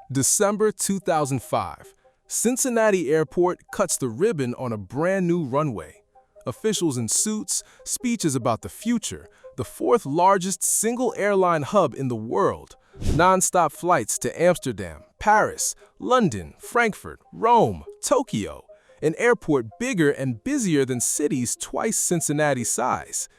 December 2005. Cincinnati Airport cuts the ribbon on a brand new runway. Officials in suits, speeches about the future, the fourth largest single airline hub in the world. Non-stop flights to Amsterdam, Paris, London, Frankfurt, Rome, Tokyo. An airport bigger and busier than cities twice Cincinnati's size.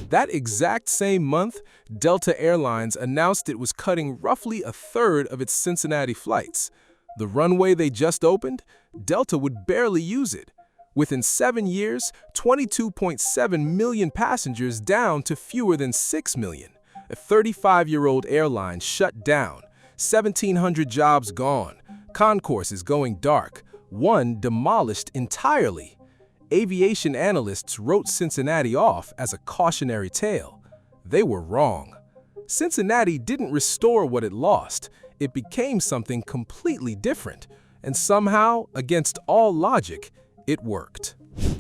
That exact same month, Delta Airlines announced it was cutting roughly a third of its Cincinnati flights. The runway they just opened, Delta would barely use it. Within 7 years, 22.7 million passengers down to fewer than 6 million. A 35-year-old airline shut down, 1,700 jobs gone, concourses going dark, one demolished entirely. Aviation analysts wrote Cincinnati off as a cautionary tale. They were wrong. Cincinnati didn't restore what it lost. It became something completely different. And somehow, against all logic, it worked.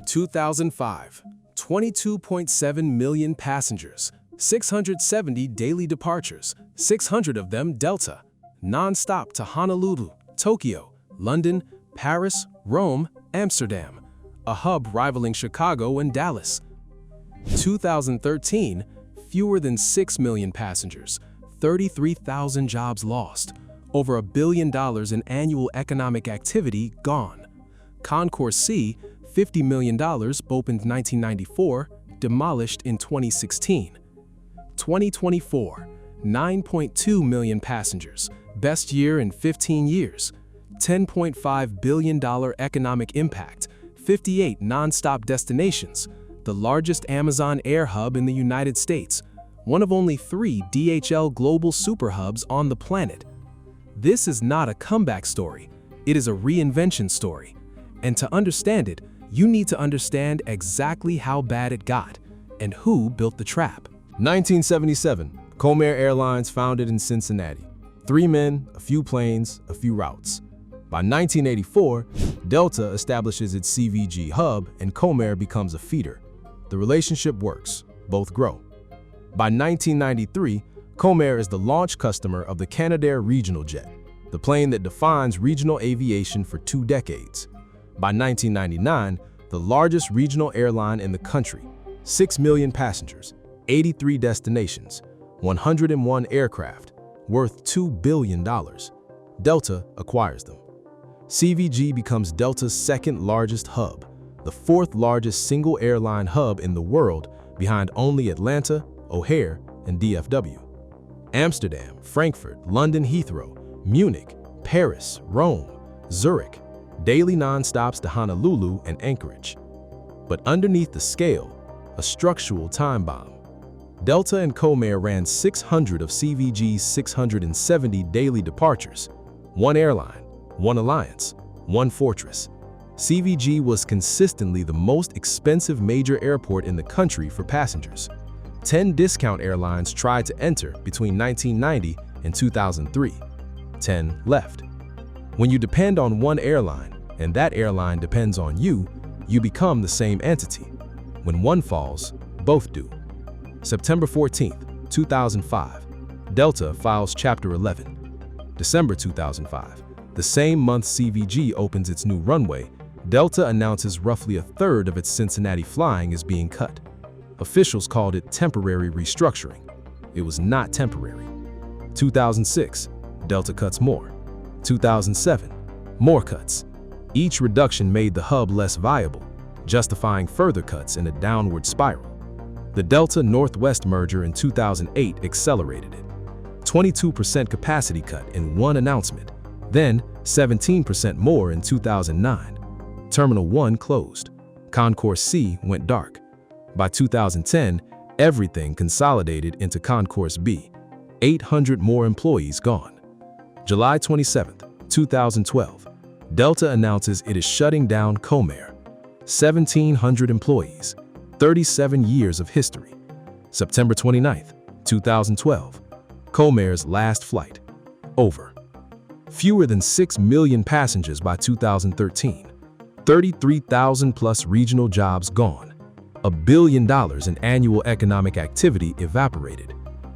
2005. 22.7 million passengers, 670 daily departures, 600 of them Delta, non-stop to Honolulu, Tokyo, London, Paris, Rome, Amsterdam, a hub rivaling Chicago and Dallas. 2013, fewer than 6 million passengers, 33,000 jobs lost, over $1 billion in annual economic activity gone. Concourse C, $50 million, opened 1994, demolished in 2016. 2024, 9.2 million passengers, best year in 15 years. $10.5 billion economic impact, 58 non-stop destinations, the largest Amazon air hub in the United States, one of only 3 DHL global super hubs on the planet. This is not a comeback story, it is a reinvention story. And to understand it, you need to understand exactly how bad it got and who built the trap. 1977, Comair Airlines founded in Cincinnati. 3 men, a few planes, a few routes. By 1984, Delta establishes its CVG hub and Comair becomes a feeder. The relationship works, both grow. By 1993, Comair is the launch customer of the Canadair regional jet, the plane that defines regional aviation for 2 decades. By 1999, the largest regional airline in the country, 6 million passengers, 83 destinations, 101 aircraft, worth $2 billion. Delta acquires them. CVG becomes Delta's second largest hub, the 4th largest single airline hub in the world behind only Atlanta, O'Hare, and DFW. Amsterdam, Frankfurt, London Heathrow, Munich, Paris, Rome, Zurich, daily non-stops to Honolulu and Anchorage. But underneath the scale, a structural time bomb. Delta and Comair ran 600 of CVG's 670 daily departures, one airline, one alliance, one fortress. CVG was consistently the most expensive major airport in the country for passengers. 10 discount airlines tried to enter between 1990 and 2003. 10 left. When you depend on one airline, and that airline depends on you, you become the same entity. When one falls, both do. September 14, 2005, Delta files Chapter 11. December 2005, the same month CVG opens its new runway, Delta announces roughly a third of its Cincinnati flying is being cut. Officials called it temporary restructuring. It was not temporary. 2006, Delta cuts more. 2007, more cuts. Each reduction made the hub less viable, justifying further cuts in a downward spiral. The Delta-Northwest merger in 2008 accelerated it. 22% capacity cut in one announcement, then 17% more in 2009. Terminal 1 closed. Concourse C went dark. By 2010, everything consolidated into Concourse B. 800 more employees gone. July 27, 2012, Delta announces it is shutting down Comair. 1,700 employees, 37 years of history. September 29, 2012, Comair's last flight. Over. Fewer than 6 million passengers by 2013. 33,000 plus regional jobs gone. $1 billion in annual economic activity evaporated.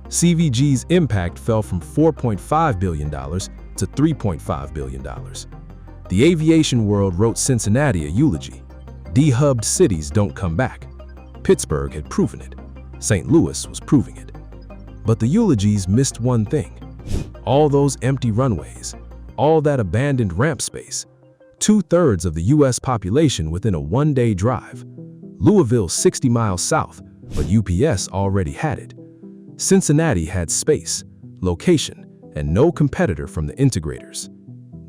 CVG's impact fell from $4.5 billion to to $3.5 billion. The aviation world wrote Cincinnati a eulogy. De-hubbed cities don't come back. Pittsburgh had proven it. St. Louis was proving it. But the eulogies missed one thing. All those empty runways, all that abandoned ramp space, 2/3 of the U.S. population within a one-day drive. Louisville 60 miles south, but UPS already had it. Cincinnati had space, location, and no competitor from the integrators.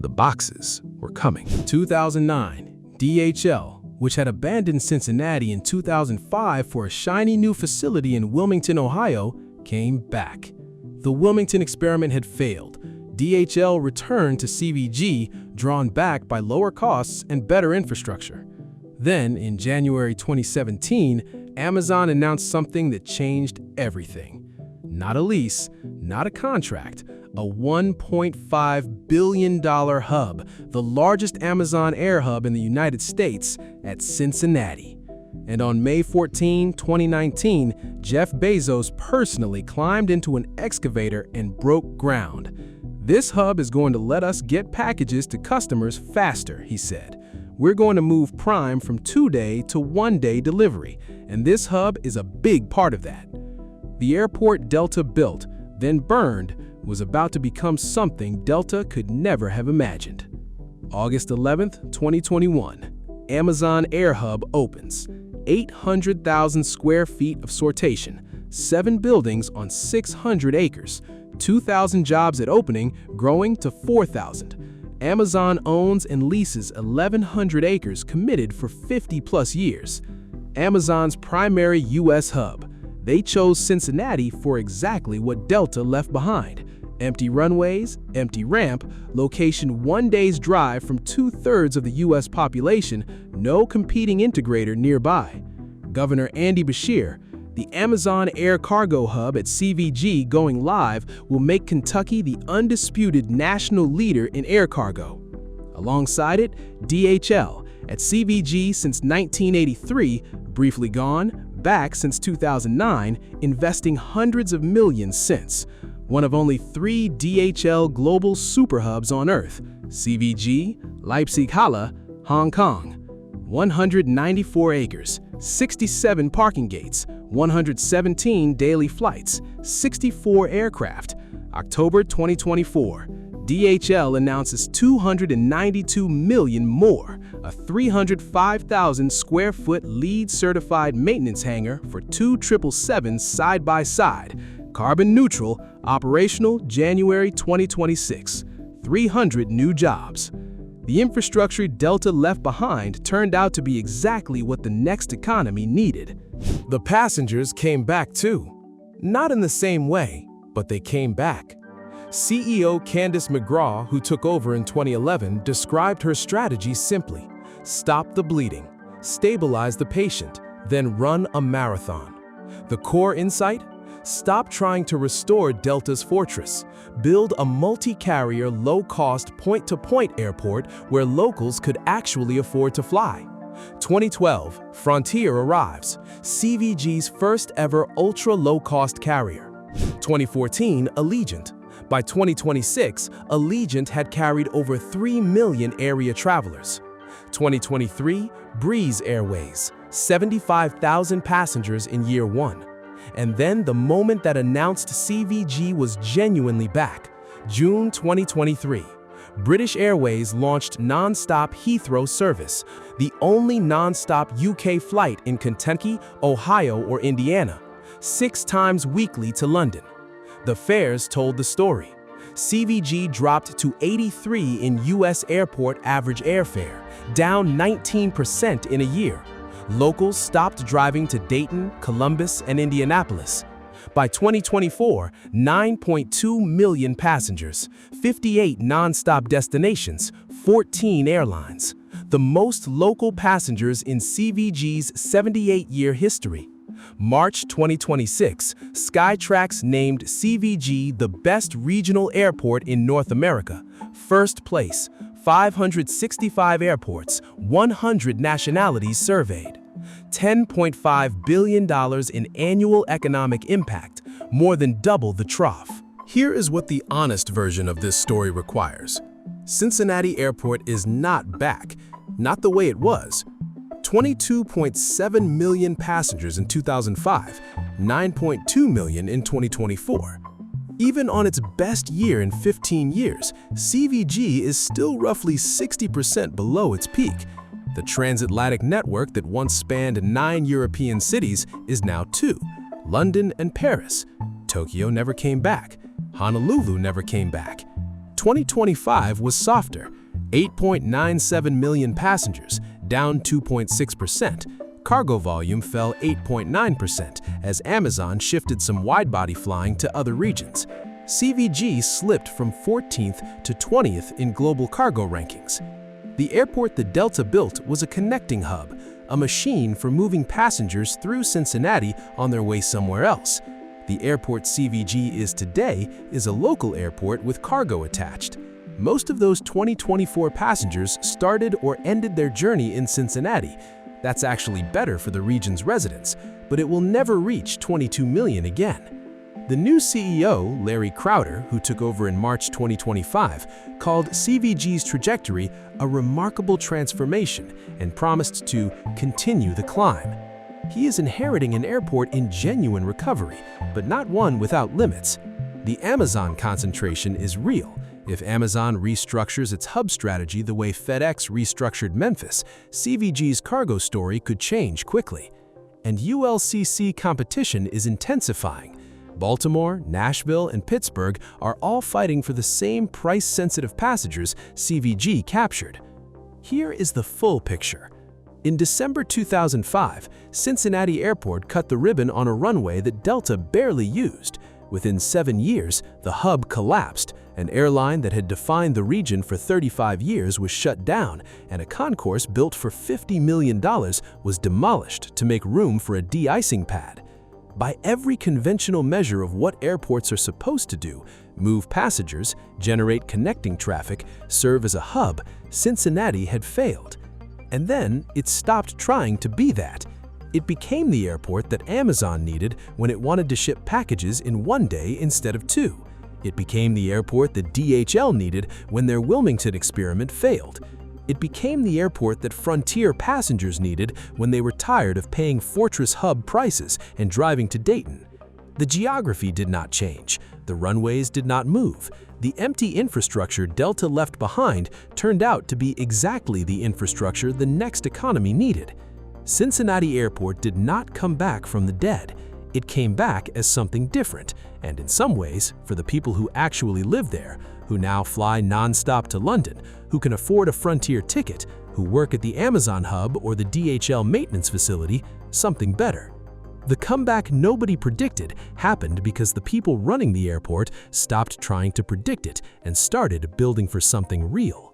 The boxes were coming. 2009, DHL, which had abandoned Cincinnati in 2005 for a shiny new facility in Wilmington, Ohio, came back. The Wilmington experiment had failed. DHL returned to CVG, drawn back by lower costs and better infrastructure. Then, in January 2017, Amazon announced something that changed everything. Not a lease, not a contract, a $1.5 billion hub, the largest Amazon air hub in the United States, at Cincinnati. And on May 14, 2019, Jeff Bezos personally climbed into an excavator and broke ground. "This hub is going to let us get packages to customers faster," he said. "We're going to move Prime from 2-day to 1-day delivery, and this hub is a big part of that." The airport Delta built, then burned, was about to become something Delta could never have imagined. August 11, 2021, Amazon Air Hub opens. 800,000 square feet of sortation, 7 buildings on 600 acres, 2,000 jobs at opening, growing to 4,000. Amazon owns and leases 1,100 acres committed for 50-plus years. Amazon's primary U.S. hub. They chose Cincinnati for exactly what Delta left behind. Empty runways, empty ramp, location 1 day's drive from 2/3 of the U.S. population, no competing integrator nearby. Governor Andy Beshear, the Amazon Air Cargo Hub at CVG going live will make Kentucky the undisputed national leader in air cargo. Alongside it, DHL, at CVG since 1983, briefly gone, back since 2009, investing hundreds of millions since. One of only 3 DHL global superhubs on Earth, CVG, Leipzig-Halle, Hong Kong. 194 acres, 67 parking gates, 117 daily flights, 64 aircraft. October 2024, DHL announces $292 million more, a 305,000 square foot LEED-certified maintenance hangar for 2 777s side by side. Carbon neutral, operational January 2026. 300 new jobs. The infrastructure Delta left behind turned out to be exactly what the next economy needed. The passengers came back too. Not in the same way, but they came back. CEO Candace McGraw, who took over in 2011, described her strategy simply: stop the bleeding, stabilize the patient, then run a marathon. The core insight? Stop trying to restore Delta's fortress. Build a multi-carrier, low-cost, point-to-point airport where locals could actually afford to fly. 2012, Frontier arrives, CVG's first-ever ultra-low-cost carrier. 2014, Allegiant. By 2026, Allegiant had carried over 3 million area travelers. 2023, Breeze Airways, 75,000 passengers in year 1. And then the moment that announced CVG was genuinely back, June 2023. British Airways launched non-stop Heathrow service, the only non-stop UK flight in Kentucky, Ohio, or Indiana, 6 times weekly to London. The fares told the story. CVG dropped to 83 in US airport average airfare, down 19% in a year. Locals stopped driving to Dayton, Columbus, and Indianapolis. By 2024, 9.2 million passengers, 58 non-stop destinations, 14 airlines. The most local passengers in CVG's 78-year history. March 2026, Skytrax named CVG the best regional airport in North America. First place, 565 airports, 100 nationalities surveyed. $10.5 billion in annual economic impact, more than double the trough. Here is what the honest version of this story requires. Cincinnati Airport is not back, not the way it was. 22.7 million passengers in 2005, 9.2 million in 2024. Even on its best year in 15 years, CVG is still roughly 60% below its peak. The transatlantic network that once spanned 9 European cities is now 2, London and Paris. Tokyo never came back. Honolulu never came back. 2025 was softer, 8.97 million passengers, down 2.6%. Cargo volume fell 8.9% as Amazon shifted some wide-body flying to other regions. CVG slipped from 14th to 20th in global cargo rankings. The airport that Delta built was a connecting hub, a machine for moving passengers through Cincinnati on their way somewhere else. The airport CVG is today is a local airport with cargo attached. Most of those 2024 passengers started or ended their journey in Cincinnati. That's actually better for the region's residents, but it will never reach 22 million again. The new CEO, Larry Crowder, who took over in March 2025, called CVG's trajectory a remarkable transformation and promised to continue the climb. He is inheriting an airport in genuine recovery, but not one without limits. The Amazon concentration is real. If Amazon restructures its hub strategy the way FedEx restructured Memphis, CVG's cargo story could change quickly. And ULCC competition is intensifying. Baltimore, Nashville, and Pittsburgh are all fighting for the same price-sensitive passengers CVG captured. Here is the full picture. In December 2005, Cincinnati Airport cut the ribbon on a runway that Delta barely used. Within 7 years, the hub collapsed. An airline that had defined the region for 35 years was shut down, and a concourse built for $50 million was demolished to make room for a de-icing pad. By every conventional measure of what airports are supposed to do, move passengers, generate connecting traffic, serve as a hub, Cincinnati had failed. And then it stopped trying to be that. It became the airport that Amazon needed when it wanted to ship packages in 1 day instead of 2. It became the airport that DHL needed when their Wilmington experiment failed. It became the airport that Frontier passengers needed when they were tired of paying Fortress Hub prices and driving to Dayton. The geography did not change. The runways did not move. The empty infrastructure Delta left behind turned out to be exactly the infrastructure the next economy needed. Cincinnati Airport did not come back from the dead. It came back as something different, and in some ways, for the people who actually live there, who now fly non-stop to London, who can afford a Frontier ticket, who work at the Amazon hub or the DHL maintenance facility, something better. The comeback nobody predicted happened because the people running the airport stopped trying to predict it and started building for something real.